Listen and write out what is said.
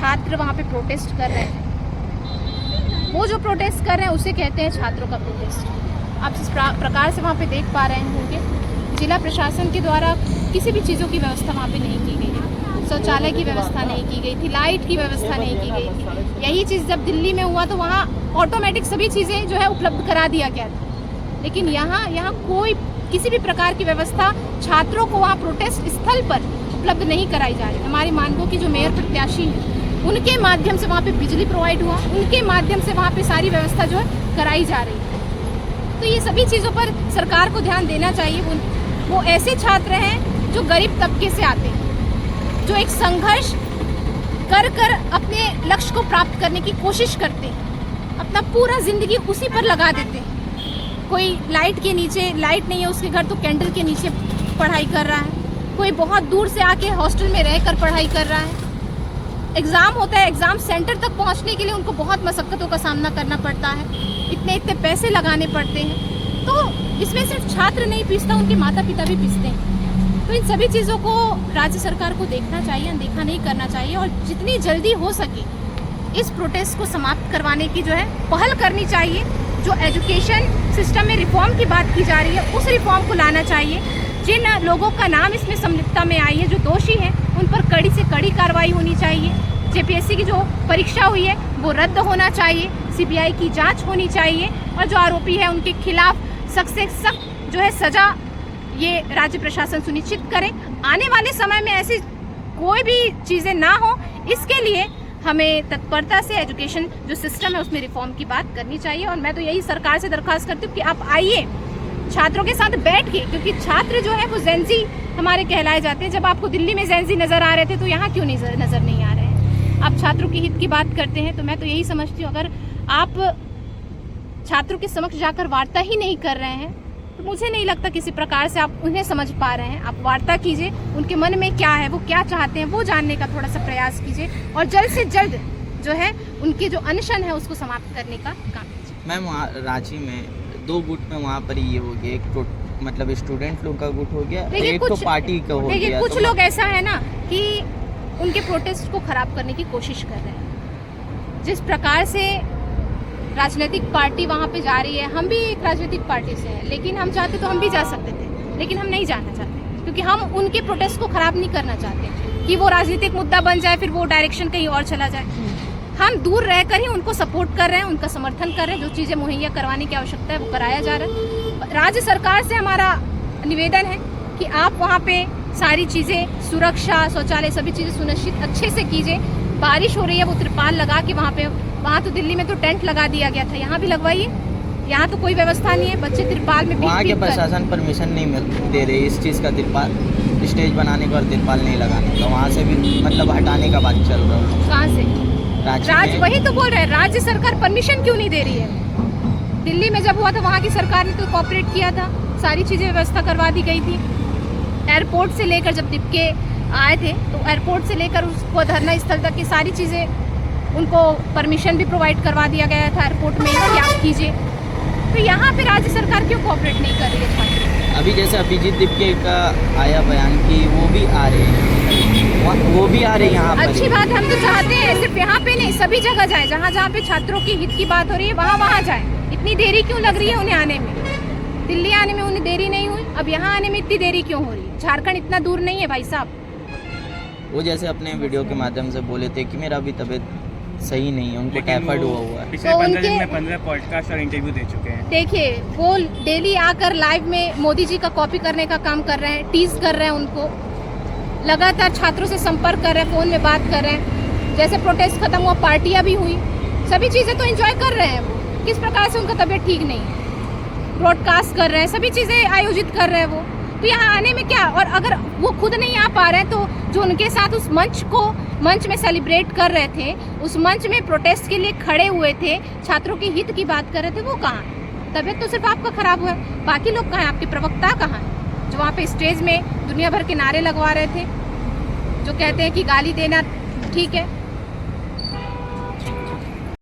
छात्र वहाँ पे प्रोटेस्ट कर रहे हैं, वो जो प्रोटेस्ट कर रहे हैं उसे कहते हैं छात्रों का प्रोटेस्ट। आप इस प्रकार से वहाँ पे देख पा रहे होंगे जिला प्रशासन के द्वारा किसी भी चीज़ों की व्यवस्था वहाँ पे नहीं की गई थी, शौचालय की व्यवस्था नहीं की गई थी, लाइट की व्यवस्था नहीं की गई थी। यही चीज़ जब दिल्ली में हुआ तो वहाँ ऑटोमेटिक सभी चीज़ें जो है उपलब्ध करा दिया गया था, लेकिन यहाँ कोई किसी भी प्रकार की व्यवस्था छात्रों को वहाँ प्रोटेस्ट स्थल पर उपलब्ध नहीं कराई जा रही। हमारी मानगो की जो मेयर प्रत्याशी हैं उनके माध्यम से वहाँ पे बिजली प्रोवाइड हुआ, उनके माध्यम से वहाँ पे सारी व्यवस्था जो है कराई जा रही है। तो ये सभी चीज़ों पर सरकार को ध्यान देना चाहिए। वो ऐसे छात्र हैं जो गरीब तबके से आते हैं, जो एक संघर्ष कर अपने लक्ष्य को प्राप्त करने की कोशिश करते हैं, अपना पूरा जिंदगी उसी पर लगा देते हैं। कोई लाइट के नीचे, लाइट नहीं है उसके घर तो कैंडल के नीचे पढ़ाई कर रहा है, कोई बहुत दूर से आके हॉस्टल में रहकर पढ़ाई कर रहा है। एग्ज़ाम होता है, एग्ज़ाम सेंटर तक पहुंचने के लिए उनको बहुत मशक्क़तों का सामना करना पड़ता है, इतने पैसे लगाने पड़ते हैं। तो इसमें सिर्फ छात्र नहीं पीसता, उनके माता पिता भी पीसते हैं। तो इन सभी चीज़ों को राज्य सरकार को देखना चाहिए, अनदेखा नहीं करना चाहिए और जितनी जल्दी हो सके इस प्रोटेस्ट को समाप्त करवाने की जो है पहल करनी चाहिए। जो एजुकेशन सिस्टम में रिफॉर्म की बात की जा रही है उस रिफॉर्म को लाना चाहिए। जिन लोगों का नाम इसमें संलिप्तता में आई है, जो दोषी हैं, उन पर कड़ी से कड़ी कार्रवाई होनी चाहिए। जेपीएससी की जो परीक्षा हुई है वो रद्द होना चाहिए, सीबीआई की जांच होनी चाहिए और जो आरोपी है उनके खिलाफ सख्त से सख्त जो है सजा ये राज्य प्रशासन सुनिश्चित करें। आने वाले समय में ऐसी कोई भी चीज़ें ना हो, इसके लिए हमें तत्परता से एजुकेशन जो सिस्टम है उसमें रिफॉर्म की बात करनी चाहिए। और मैं तो यही सरकार से दरख्वास्त करती हूँ कि आप आइए छात्रों के साथ बैठ के, क्योंकि छात्र जो है वो जेंजी हमारे कहलाए जाते हैं। जब आपको दिल्ली में जेंजी नज़र आ रहे थे तो यहाँ क्यों नज़र नहीं आ रहे हैं? आप छात्रों की हित की बात करते हैं, तो मैं तो यही समझती हूँ अगर आप छात्रों के समक्ष जाकर वार्ता ही नहीं कर रहे हैं तो मुझे नहीं लगता किसी प्रकार से आप उन्हें समझ पा रहे हैं। आप वार्ता कीजिए, उनके मन में क्या है, वो क्या चाहते हैं, वो जानने का थोड़ा सा प्रयास कीजिए और जल्द से जल्द जो है उनकी जो अनशन है उसको समाप्त करने का काम कीजिए। मैम वहाँ रांची में 2 गुट में वहाँ पर ये हो गया, एक मतलब स्टूडेंट लोग का गुट हो गया, एक तो पार्टी का हो गया। देखिए कुछ लोग ऐसा है ना कि उनके प्रोटेस्ट को खराब करने की कोशिश कर रहे हैं। जिस प्रकार से राजनीतिक पार्टी वहाँ पे जा रही है, हम भी एक राजनीतिक पार्टी से हैं, लेकिन हम चाहते तो हम भी जा सकते थे, लेकिन हम नहीं जाना चाहते क्योंकि हम उनके प्रोटेस्ट को खराब नहीं करना चाहते कि वो राजनीतिक मुद्दा बन जाए, फिर वो डायरेक्शन कहीं और चला जाए। हम दूर रहकर ही उनको सपोर्ट कर रहे हैं, उनका समर्थन कर रहे हैं। जो चीज़ें मुहैया करवाने की आवश्यकता है वो कराया जा रहा है। राज्य सरकार से हमारा निवेदन है कि आप वहाँ पे सारी चीज़ें, सुरक्षा, शौचालय, सभी चीज़ें सुनिश्चित अच्छे से कीजिए। बारिश हो रही है, वो तिरपाल लगा के वहाँ तो दिल्ली में तो टेंट लगा दिया गया था, यहाँ भी लगवाइए। यहाँ तो कोई व्यवस्था नहीं है, बच्चे तिरपाल में वहाँ के प्रशासन परमिशन नहीं दे रहे इस चीज़ का, तिरपाल स्टेज बनाने का और तिरपाल नहीं लगाने का। वहाँ से भी मतलब हटाने का बात चल रहा है। कहाँ से? वही तो बोल रहे हैं, राज्य सरकार परमिशन क्यों नहीं दे रही है? दिल्ली में जब हुआ था वहाँ की सरकार ने तो कोऑपरेट किया था, सारी चीज़ें व्यवस्था करवा दी गई थी। एयरपोर्ट से लेकर जब दीपके आए थे तो एयरपोर्ट से लेकर उसको धरना स्थल तक की सारी चीज़ें उनको परमिशन भी प्रोवाइड करवा दिया गया था एयरपोर्ट में कि आप कीजिए। तो यहाँ पे राज्य सरकार क्यों कोऑपरेट नहीं कर रही है छात्र? अभी जैसे अभिजीत दीपके का आया बयान कि वो भी आ रहे हैं, वो भी आ रहे हैं यहाँ पर। अच्छी बात, हम तो चाहते हैं सिर्फ यहाँ पे नहीं, सभी जगह जाए, जहाँ पे छात्रों की हित की बात हो रही है वहाँ जाए। इतनी देरी क्यों लग रही है उन्हें आने में? दिल्ली आने में उन्हें देरी नहीं हुई, अब यहाँ आने में इतनी देरी क्यों हो रही है? झारखंड इतना दूर नहीं है भाई साहब। वो जैसे अपने वीडियो के माध्यम से बोले थे कि मेरा अभी तबीयत सही नहीं है, उनको टाइफाइड हुआ है। पिछले 15 दिन में 15 पॉडकास्ट और इंटरव्यू दे चुके हैं। देखिए वो डेली आकर लाइव में मोदी जी का कॉपी करने का काम कर रहे हैं, टीज कर रहे हैं उनको, लगातार छात्रों से संपर्क कर रहे हैं, फ़ोन में बात कर रहे हैं। जैसे प्रोटेस्ट खत्म हुआ, पार्टियां भी हुई, सभी चीज़ें तो एंजॉय कर रहे हैं वो। किस प्रकार से उनका तबीयत ठीक नहीं है, ब्रॉडकास्ट कर रहे हैं, सभी चीज़ें आयोजित कर रहे हैं वो। तो यहाँ आने में क्या, और अगर वो खुद नहीं आ पा रहे हैं तो जो उनके साथ उस मंच में सेलिब्रेट कर रहे थे, उस मंच में प्रोटेस्ट के लिए खड़े हुए थे, छात्रों की हित की बात कर रहे थे, वो कहाँ? तबीयत तो सिर्फ आपका खराब हुआ है, बाकी लोग कहाँ हैं? आपके प्रवक्ता कहाँ हैं जो वहाँ पे स्टेज में दुनिया भर के नारे लगवा रहे थे, जो कहते हैं कि गाली देना ठीक है,